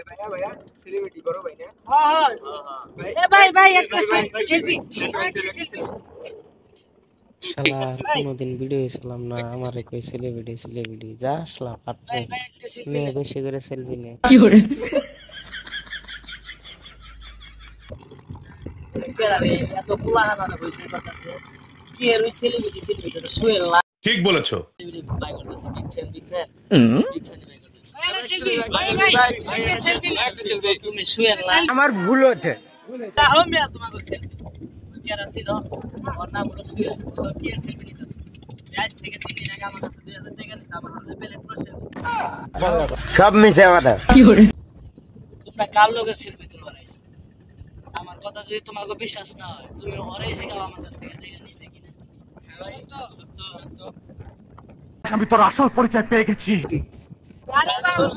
ভাইয়া ভাইয়া সেলিব্রিটি বড় ভাই না? হ্যাঁ হ্যাঁ ভাই ভাই একটা সেলফি শালা আর কোনোদিন ভিডিও ছিলাম না আমার কই সেলিব্রিটি যা আসলা পাটনে ভাই একটা সেলফি নে বেশি করে সেলফি নে কি করে এত পোলা গানা বসে করতেছে কি এর ওই সেলিব্রিটি শুয়ের লা ঠিক বলেছো বাই করতেছে বিগ ফ্যান তুমি শুয়ের লা আমার ভুল হচ্ছে তাও মিয়া তোমাকে সেলফি কি আর আছে না ওর নাম হলো শুয়ের তো কি আর সেলফি নিতেছে আজ থেকে 3 দিন আগে আমার কাছে 2000 টাকা নিছে আমার হাতে পেলে প্রশ্ন সব মিছে কথা কি করে তোমরা কাল লোকের সেলফি তুলবা নাইছো আমার কথা যদি তোমাকে বিশ্বাস না হয় তুমি ওরাই শিখাও আমার কাছ থেকে টাকা নিছে কিনা ভাই তো আমি তোর আসল পরিচয় পেয়ে গেছি আরে বাবা